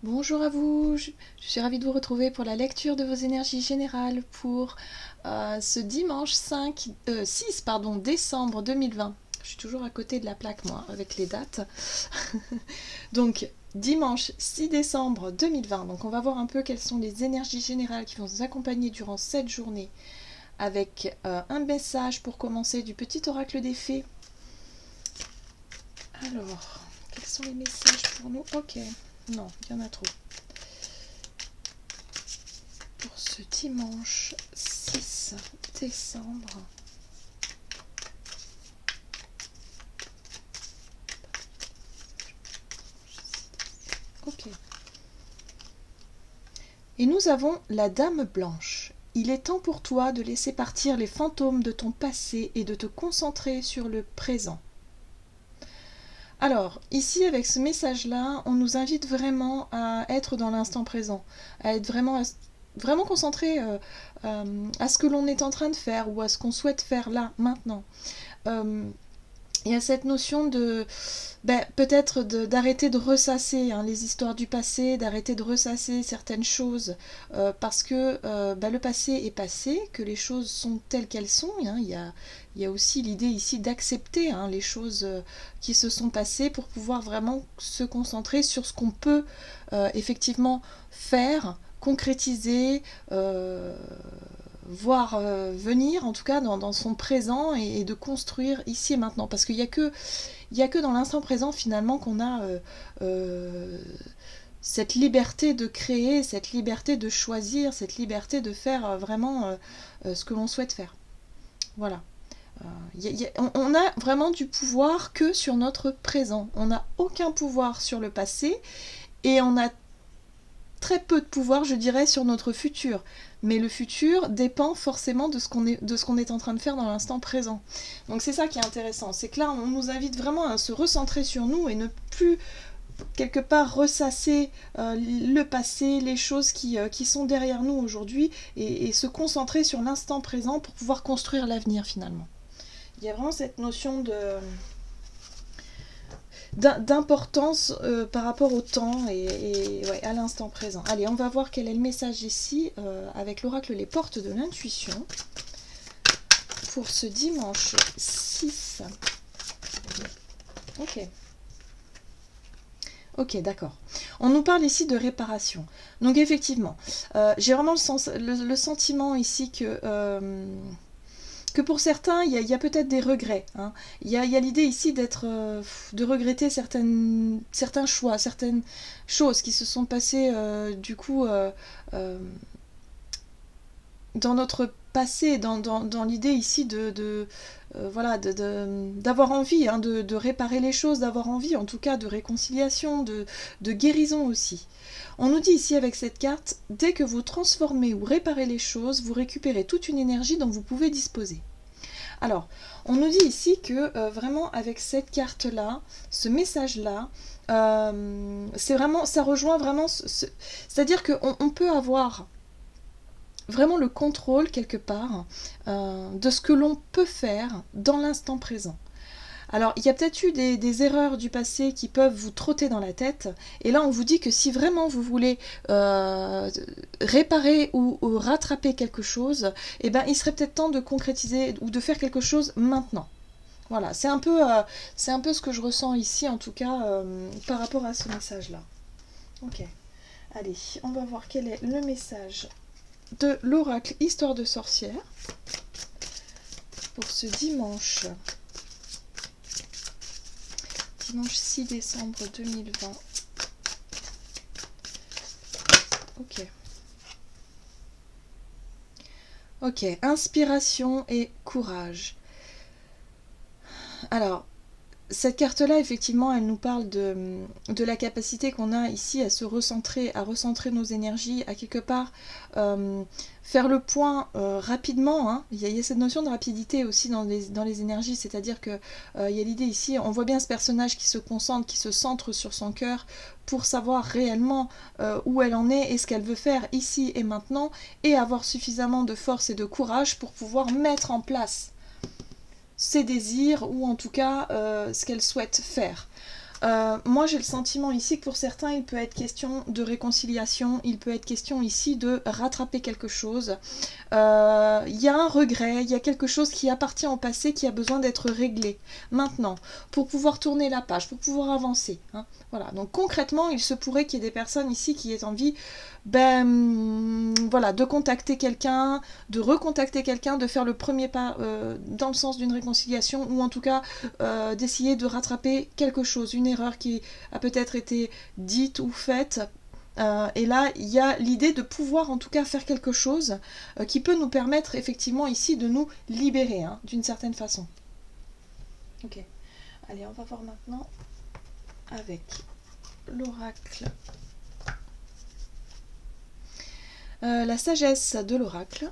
Bonjour à vous, je suis ravie de vous retrouver pour la lecture de vos énergies générales pour ce dimanche 6 décembre 2020. Je suis toujours à côté de la plaque moi avec les dates. Donc dimanche 6 décembre 2020, donc on va voir un peu quelles sont les énergies générales qui vont nous accompagner durant cette journée avec un message pour commencer du petit oracle des fées. Alors, quels sont les messages pour nous? Ok, non, il y en a trop. Pour ce dimanche 6 décembre. Ok. Et nous avons la Dame Blanche. Il est temps pour toi de laisser partir les fantômes de ton passé et de te concentrer sur le présent. Alors, ici, avec ce message-là, on nous invite vraiment à être dans l'instant présent, à être vraiment concentré à ce que l'on est en train de faire ou à ce qu'on souhaite faire là, maintenant. Il y a cette notion de peut-être d'arrêter de ressasser les histoires du passé, d'arrêter de ressasser certaines choses parce que le passé est passé, que les choses sont telles qu'elles sont. Il y a aussi l'idée ici d'accepter les choses qui se sont passées pour pouvoir vraiment se concentrer sur ce qu'on peut effectivement faire, concrétiser, voir venir en tout cas dans son présent et de construire ici et maintenant, parce qu'il n'y a que dans l'instant présent finalement qu'on a cette liberté de créer, cette liberté de choisir, cette liberté de faire vraiment ce que l'on souhaite faire. Voilà. On a vraiment du pouvoir que sur notre présent. On n'a aucun pouvoir sur le passé et on a très peu de pouvoir, je dirais, sur notre futur. Mais le futur dépend forcément de ce qu'on est en train de faire dans l'instant présent. Donc c'est ça qui est intéressant, c'est que là on nous invite vraiment à se recentrer sur nous et ne plus quelque part ressasser le passé, les choses qui sont derrière nous aujourd'hui et se concentrer sur l'instant présent pour pouvoir construire l'avenir finalement. Il y a vraiment cette notion d'importance par rapport au temps et ouais, à l'instant présent. Allez, on va voir quel est le message ici avec l'oracle Les Portes de l'Intuition pour ce dimanche 6. Ok. Ok, d'accord. On nous parle ici de réparation. Donc effectivement, j'ai vraiment le sentiment ici que pour certains, il y a peut-être des regrets. Il y a l'idée ici de regretter certains choix, certaines choses qui se sont passées du coup dans notre passé, dans l'idée ici d'avoir envie de réparer les choses, d'avoir envie en tout cas de réconciliation, de guérison aussi. On nous dit ici avec cette carte, dès que vous transformez ou réparez les choses, vous récupérez toute une énergie dont vous pouvez disposer. Alors, on nous dit ici que vraiment avec cette carte-là, ce message-là, c'est vraiment, ça rejoint vraiment, c'est-à-dire qu'on peut avoir vraiment le contrôle quelque part de ce que l'on peut faire dans l'instant présent. Alors, il y a peut-être eu des erreurs du passé qui peuvent vous trotter dans la tête, et là on vous dit que si vraiment vous voulez réparer ou rattraper quelque chose, eh ben, il serait peut-être temps de concrétiser ou de faire quelque chose maintenant. Voilà, c'est un peu ce que je ressens ici, en tout cas, par rapport à ce message-là. Ok, allez, on va voir quel est le message de l'oracle Histoire de sorcière pour ce dimanche 6 décembre 2020. Ok. Ok, inspiration et courage. Alors, cette carte-là, effectivement, elle nous parle de la capacité qu'on a ici à se recentrer, à recentrer nos énergies, à quelque part faire le point rapidement. Il y a cette notion de rapidité aussi dans les énergies, c'est-à-dire qu'il y a l'idée ici, on voit bien ce personnage qui se concentre, qui se centre sur son cœur pour savoir réellement où elle en est et ce qu'elle veut faire ici et maintenant, et avoir suffisamment de force et de courage pour pouvoir mettre en place ses désirs ou en tout cas ce qu'elle souhaite faire. Moi j'ai le sentiment ici que pour certains il peut être question de réconciliation, il peut être question ici de rattraper quelque chose. Il y a un regret, il y a quelque chose qui appartient au passé qui a besoin d'être réglé maintenant pour pouvoir tourner la page, pour pouvoir avancer. Hein. Voilà. Donc concrètement il se pourrait qu'il y ait des personnes ici qui aient envie voilà, de contacter quelqu'un, de recontacter quelqu'un, de faire le premier pas dans le sens d'une réconciliation ou en tout cas d'essayer de rattraper quelque chose, une erreur qui a peut-être été dite ou faite. Et là, il y a l'idée de pouvoir en tout cas faire quelque chose qui peut nous permettre effectivement ici de nous libérer hein, d'une certaine façon. Ok, allez, on va voir maintenant avec l'oracle. La sagesse de l'oracle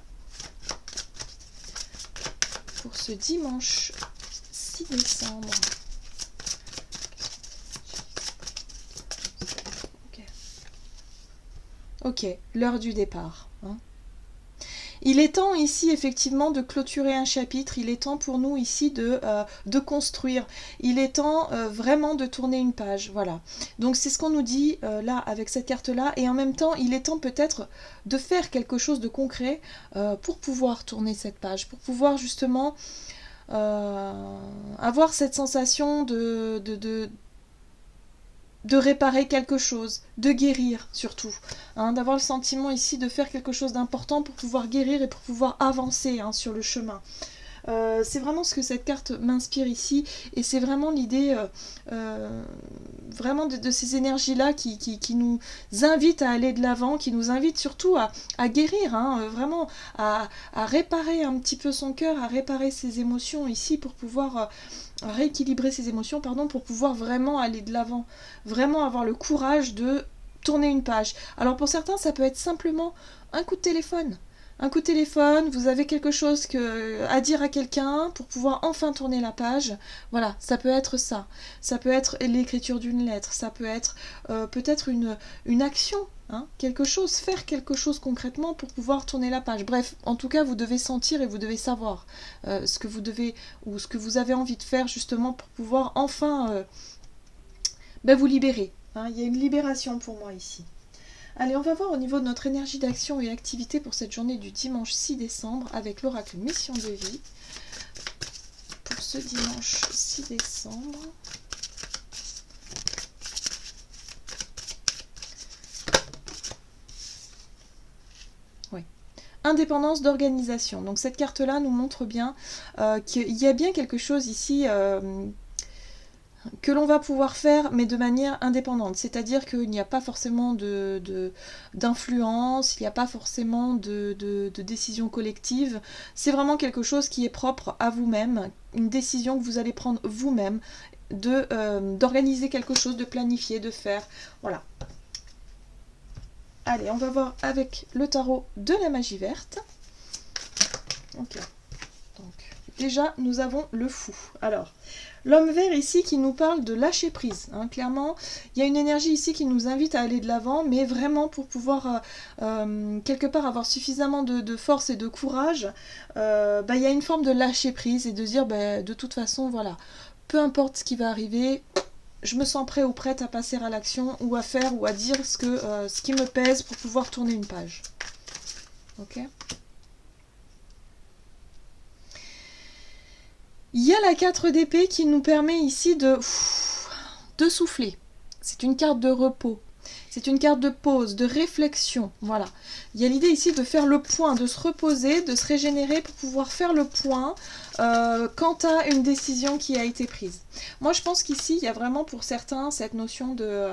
pour ce dimanche 6 décembre. Ok, l'heure du départ. Hein. Il est temps ici effectivement de clôturer un chapitre, il est temps pour nous ici de construire, il est temps vraiment de tourner une page, voilà. Donc c'est ce qu'on nous dit là avec cette carte-là, et en même temps il est temps peut-être de faire quelque chose de concret pour pouvoir tourner cette page, pour pouvoir justement avoir cette sensation de réparer quelque chose, de guérir surtout, hein, d'avoir le sentiment ici de faire quelque chose d'important pour pouvoir guérir et pour pouvoir avancer hein, sur le chemin. C'est vraiment ce que cette carte m'inspire ici et c'est vraiment l'idée vraiment de ces énergies-là qui nous invitent à aller de l'avant, qui nous invitent surtout à guérir, hein, vraiment à réparer un petit peu son cœur, à réparer ses émotions ici pour pouvoir rééquilibrer ses émotions, pardon, pour pouvoir vraiment aller de l'avant, vraiment avoir le courage de tourner une page. Alors pour certains, ça peut être simplement un coup de téléphone. Un coup de téléphone, vous avez quelque chose à dire à quelqu'un pour pouvoir enfin tourner la page. Voilà, ça peut être ça. Ça peut être l'écriture d'une lettre, ça peut être peut-être une action, hein, quelque chose, faire quelque chose concrètement pour pouvoir tourner la page. Bref, en tout cas, vous devez sentir et vous devez savoir ce que vous devez ou ce que vous avez envie de faire justement pour pouvoir enfin vous libérer. Hein. Il y a une libération pour moi ici. Allez, on va voir au niveau de notre énergie d'action et activité pour cette journée du dimanche 6 décembre avec l'oracle Mission de vie. Pour ce dimanche 6 décembre. Oui. Indépendance d'organisation. Donc cette carte-là nous montre bien qu'il y a bien quelque chose ici que l'on va pouvoir faire, mais de manière indépendante. C'est-à-dire qu'il n'y a pas forcément d'influence, il n'y a pas forcément de décision collective. C'est vraiment quelque chose qui est propre à vous-même, une décision que vous allez prendre vous-même, d'organiser quelque chose, de planifier, de faire. Voilà. Allez, on va voir avec le tarot de la magie verte. Ok. Donc, déjà, nous avons le fou. Alors, l'homme vert ici qui nous parle de lâcher prise. Hein. Clairement, il y a une énergie ici qui nous invite à aller de l'avant, mais vraiment pour pouvoir quelque part avoir suffisamment de force et de courage, il y a une forme de lâcher prise et de dire de toute façon, voilà, peu importe ce qui va arriver, je me sens prêt ou prête à passer à l'action ou à faire ou à dire ce qui me pèse pour pouvoir tourner une page. Ok ? Il y a la 4 d'épée qui nous permet ici de souffler. C'est une carte de repos. C'est une carte de pause, de réflexion. Voilà. Il y a l'idée ici de faire le point, de se reposer, de se régénérer pour pouvoir faire le point quant à une décision qui a été prise. Moi, je pense qu'ici, il y a vraiment pour certains cette notion de...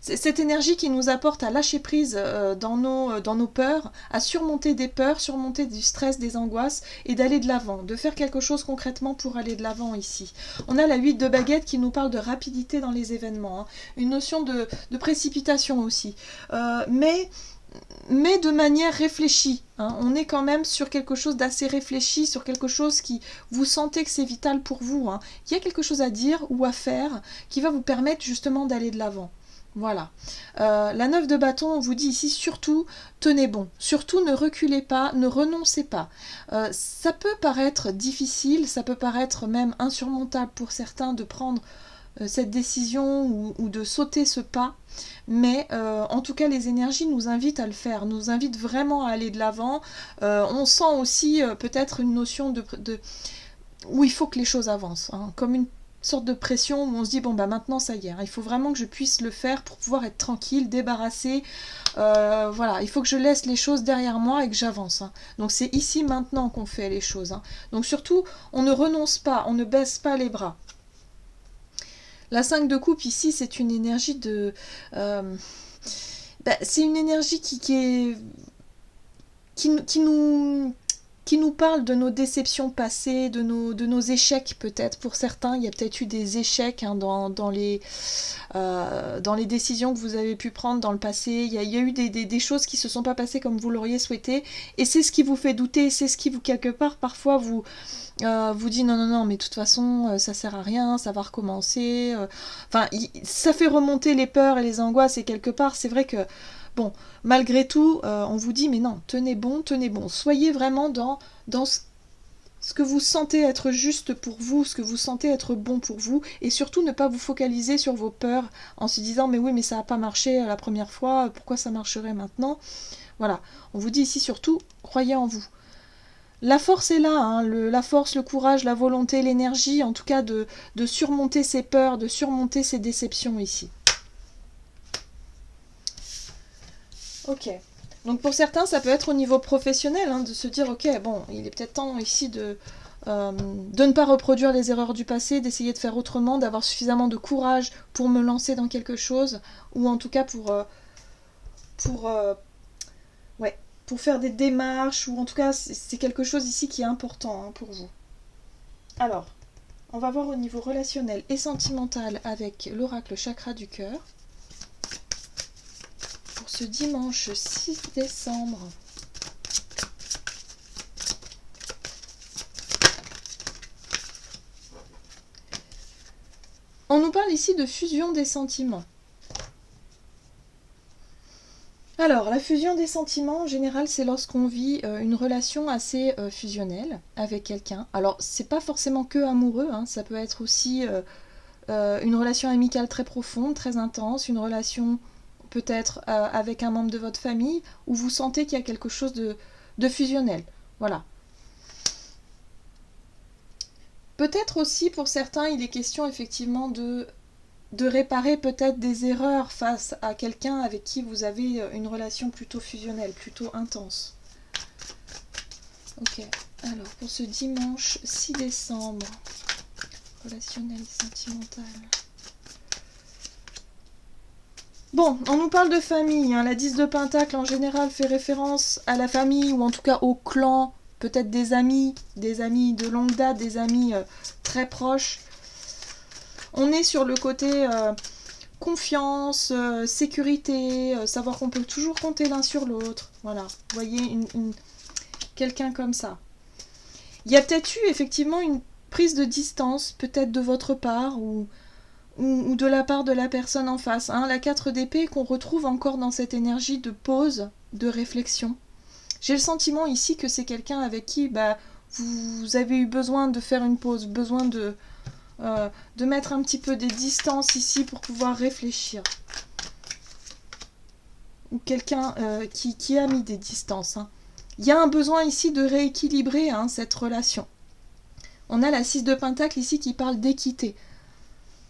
cette énergie qui nous apporte à lâcher prise dans nos peurs, à surmonter des peurs, surmonter du stress, des angoisses et d'aller de l'avant, de faire quelque chose concrètement pour aller de l'avant ici. On a la 8 de baguette qui nous parle de rapidité dans les événements, hein. Une notion de précipitation aussi, mais de manière réfléchie. Hein. On est quand même sur quelque chose d'assez réfléchi, sur quelque chose qui vous sentez que c'est vital pour vous. Hein. Il y a quelque chose à dire ou à faire qui va vous permettre justement d'aller de l'avant. Voilà. La 9 de bâton, on vous dit ici, surtout, tenez bon. Surtout, ne reculez pas, ne renoncez pas. Ça peut paraître difficile, ça peut paraître même insurmontable pour certains de prendre cette décision ou de sauter ce pas, mais en tout cas les énergies nous invitent à le faire, nous invitent vraiment à aller de l'avant. On sent aussi peut-être une notion où il faut que les choses avancent, hein, comme une sorte de pression où on se dit bon bah maintenant ça y est, hein, il faut vraiment que je puisse le faire pour pouvoir être tranquille, débarrassé, voilà, il faut que je laisse les choses derrière moi et que j'avance, hein. Donc c'est ici maintenant qu'on fait les choses, hein. Donc surtout on ne renonce pas, on ne baisse pas les bras. La 5 de coupe ici c'est une énergie de c'est une énergie qui nous parle de nos déceptions passées, de nos échecs peut-être. Pour certains, il y a peut-être eu des échecs, hein, dans les décisions que vous avez pu prendre dans le passé. Il y a eu des choses qui ne se sont pas passées comme vous l'auriez souhaité. Et c'est ce qui vous fait douter, c'est ce qui vous, quelque part, parfois vous dit non, mais de toute façon, ça sert à rien, ça va recommencer. Enfin, ça fait remonter les peurs et les angoisses. Et quelque part, c'est vrai que bon, malgré tout, on vous dit, mais non, tenez bon, soyez vraiment dans ce que vous sentez être juste pour vous, ce que vous sentez être bon pour vous, et surtout ne pas vous focaliser sur vos peurs en se disant, mais oui, mais ça n'a pas marché la première fois, pourquoi ça marcherait maintenant? Voilà, on vous dit ici surtout, croyez en vous. La force est là, hein, la force, le courage, la volonté, l'énergie, en tout cas de surmonter ses peurs, de surmonter ses déceptions ici. Ok. Donc pour certains, ça peut être au niveau professionnel, hein, de se dire, ok, bon, il est peut-être temps ici de ne pas reproduire les erreurs du passé, d'essayer de faire autrement, d'avoir suffisamment de courage pour me lancer dans quelque chose, ou en tout cas pour faire des démarches, ou en tout cas, c'est quelque chose ici qui est important, hein, pour vous. Alors, on va voir au niveau relationnel et sentimental avec l'oracle chakra du cœur. Pour ce dimanche 6 décembre. On nous parle ici de fusion des sentiments. Alors, la fusion des sentiments, en général, c'est lorsqu'on vit une relation assez fusionnelle avec quelqu'un. Alors, c'est pas forcément que amoureux, hein, ça peut être aussi une relation amicale très profonde, très intense, une relation peut-être avec un membre de votre famille, où vous sentez qu'il y a quelque chose de fusionnel. Voilà. Peut-être aussi, pour certains, il est question effectivement de réparer peut-être des erreurs face à quelqu'un avec qui vous avez une relation plutôt fusionnelle, plutôt intense. Ok, alors pour ce dimanche 6 décembre, relationnel et sentimental. Bon, on nous parle de famille, hein. La 10 de Pentacle en général fait référence à la famille, ou en tout cas au clan, peut-être des amis de longue date, des amis très proches. On est sur le côté confiance, sécurité, savoir qu'on peut toujours compter l'un sur l'autre. Voilà, vous voyez, quelqu'un comme ça. Il y a peut-être eu effectivement une prise de distance, peut-être de votre part, ou de la part de la personne en face. Hein. La 4 d'épée qu'on retrouve encore dans cette énergie de pause, de réflexion. J'ai le sentiment ici que c'est quelqu'un avec qui vous avez eu besoin de faire une pause, besoin de mettre un petit peu des distances ici pour pouvoir réfléchir. Ou quelqu'un qui a mis des distances. Hein. Il y a un besoin ici de rééquilibrer, hein, cette relation. On a la 6 de Pentacle ici qui parle d'équité.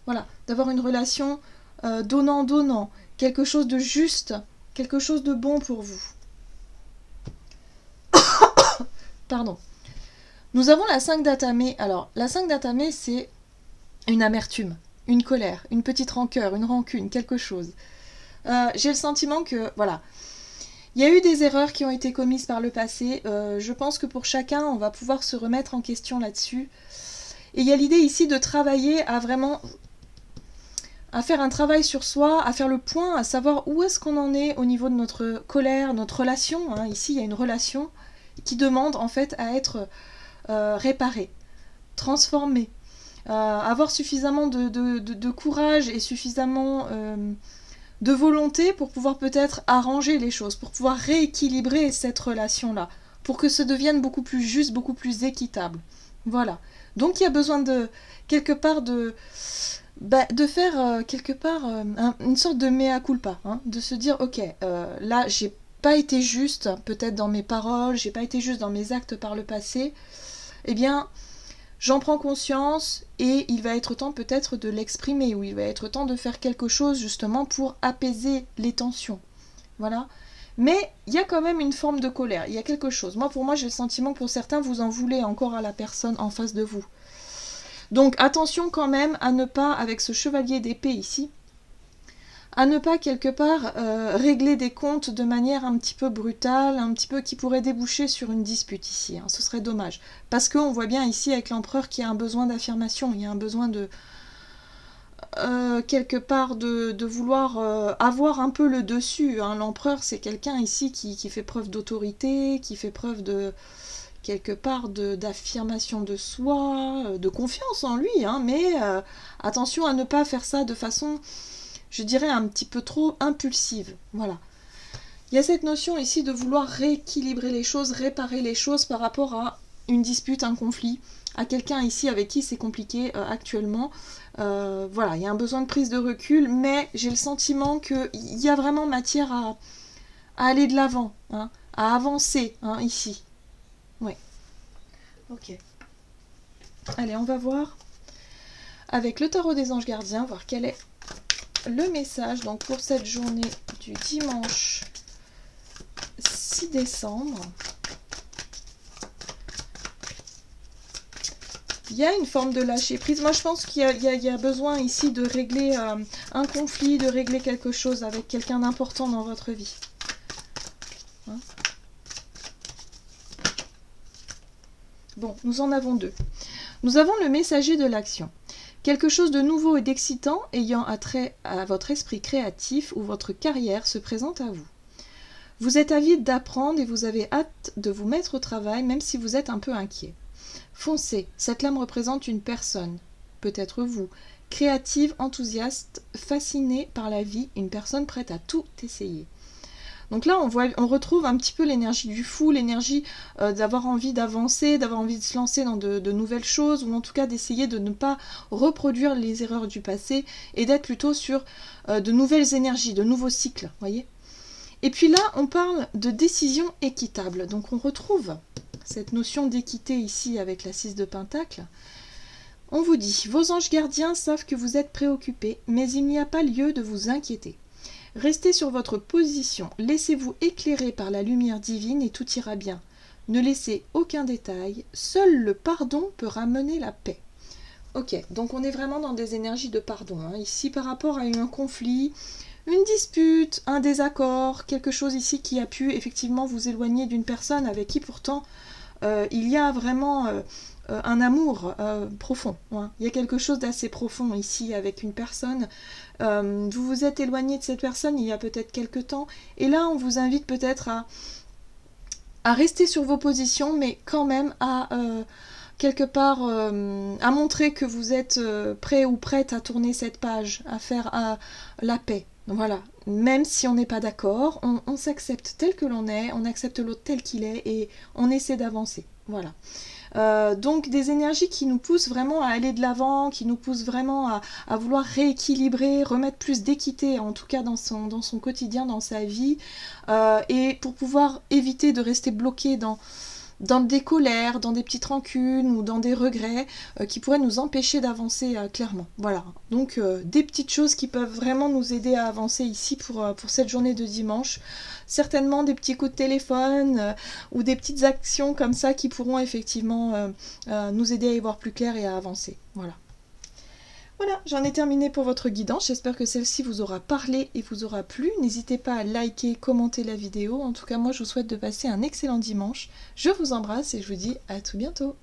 Voilà, d'avoir une relation donnant-donnant, quelque chose de juste, quelque chose de bon pour vous. Pardon. Nous avons la 5 d'Atamé. Alors, la 5 d'Atamé, c'est une amertume, une colère, une petite rancœur, une rancune, quelque chose. J'ai le sentiment que, voilà, il y a eu des erreurs qui ont été commises par le passé. Je pense que pour chacun, on va pouvoir se remettre en question là-dessus. Et il y a l'idée ici de travailler à faire un travail sur soi, à faire le point, à savoir où est-ce qu'on en est au niveau de notre colère, notre relation. Hein. Ici, il y a une relation qui demande en fait à être réparée, transformée, avoir suffisamment de courage et suffisamment de volonté pour pouvoir peut-être arranger les choses, pour pouvoir rééquilibrer cette relation-là, pour que ça devienne beaucoup plus juste, beaucoup plus équitable. Voilà. Donc il y a besoin de quelque part de faire quelque part une sorte de mea culpa, hein, de se dire ok, là j'ai pas été juste peut-être dans mes paroles, j'ai pas été juste dans mes actes par le passé, eh bien j'en prends conscience et il va être temps peut-être de l'exprimer, ou il va être temps de faire quelque chose justement pour apaiser les tensions. Voilà. Mais il y a quand même une forme de colère, il y a quelque chose. Moi, pour moi, j'ai le sentiment que pour certains, vous en voulez encore à la personne en face de vous. Donc attention quand même à ne pas, avec ce chevalier d'épée ici, à ne pas quelque part régler des comptes de manière un petit peu brutale, un petit peu qui pourrait déboucher sur une dispute ici. Hein. Ce serait dommage. Parce qu'on voit bien ici avec l'empereur qu'il y a un besoin d'affirmation, il y a un besoin de quelque part de vouloir avoir un peu le dessus. Hein. L'empereur, c'est quelqu'un ici qui fait preuve d'autorité, qui fait preuve de quelque part d'affirmation de soi, de confiance en lui, hein, mais attention à ne pas faire ça de façon, je dirais, un petit peu trop impulsive. Voilà. Il y a cette notion ici de vouloir rééquilibrer les choses, réparer les choses par rapport à une dispute, un conflit, à quelqu'un ici avec qui c'est compliqué actuellement. Voilà, il y a un besoin de prise de recul, mais j'ai le sentiment qu'il y a vraiment matière à aller de l'avant, hein, à avancer hein, ici. Ouais. Ok. Allez, on va voir avec le tarot des anges gardiens, voir quel est le message donc pour cette journée du dimanche 6 décembre. Il y a une forme de lâcher prise. Moi, je pense qu'il y a besoin ici de régler un conflit, de régler quelque chose avec quelqu'un d'important dans votre vie. Hein? Bon, nous en avons deux. Nous avons le messager de l'action. Quelque chose de nouveau et d'excitant ayant attrait à votre esprit créatif ou votre carrière se présente à vous. Vous êtes avide d'apprendre et vous avez hâte de vous mettre au travail même si vous êtes un peu inquiet. Foncez, cette lame représente une personne, peut-être vous, créative, enthousiaste, fascinée par la vie, une personne prête à tout essayer. Donc là, on retrouve un petit peu l'énergie du fou, l'énergie d'avoir envie d'avancer, d'avoir envie de se lancer dans de nouvelles choses, ou en tout cas d'essayer de ne pas reproduire les erreurs du passé et d'être plutôt sur de nouvelles énergies, de nouveaux cycles, voyez. Et puis là, on parle de décision équitable. Donc on retrouve cette notion d'équité ici avec la 6 de Pentacle. On vous dit, vos anges gardiens savent que vous êtes préoccupés, mais il n'y a pas lieu de vous inquiéter. Restez sur votre position, laissez-vous éclairer par la lumière divine et tout ira bien. Ne laissez aucun détail, seul le pardon peut ramener la paix. Ok, donc on est vraiment dans des énergies de pardon. Hein. Ici, par rapport à un conflit, une dispute, un désaccord, quelque chose ici qui a pu effectivement vous éloigner d'une personne avec qui pourtant il y a vraiment un amour profond. Hein. Il y a quelque chose d'assez profond ici avec une personne. Vous vous êtes éloigné de cette personne il y a peut-être quelque temps. Et là, on vous invite peut-être à rester sur vos positions, mais quand même à quelque part à montrer que vous êtes prêt ou prête à tourner cette page, à faire la paix. Voilà, même si on n'est pas d'accord, on s'accepte tel que l'on est, on accepte l'autre tel qu'il est et on essaie d'avancer. Voilà. Donc des énergies qui nous poussent vraiment à aller de l'avant, qui nous poussent vraiment à vouloir rééquilibrer, remettre plus d'équité, en tout cas dans son quotidien, dans sa vie, et pour pouvoir éviter de rester bloqué dans des colères, dans des petites rancunes ou dans des regrets qui pourraient nous empêcher d'avancer clairement. Voilà, donc des petites choses qui peuvent vraiment nous aider à avancer ici pour cette journée de dimanche. Certainement des petits coups de téléphone ou des petites actions comme ça qui pourront effectivement nous aider à y voir plus clair et à avancer. Voilà. Voilà, j'en ai terminé pour votre guidance. J'espère que celle-ci vous aura parlé et vous aura plu. N'hésitez pas à liker, commenter la vidéo. En tout cas, moi, je vous souhaite de passer un excellent dimanche. Je vous embrasse et je vous dis à tout bientôt.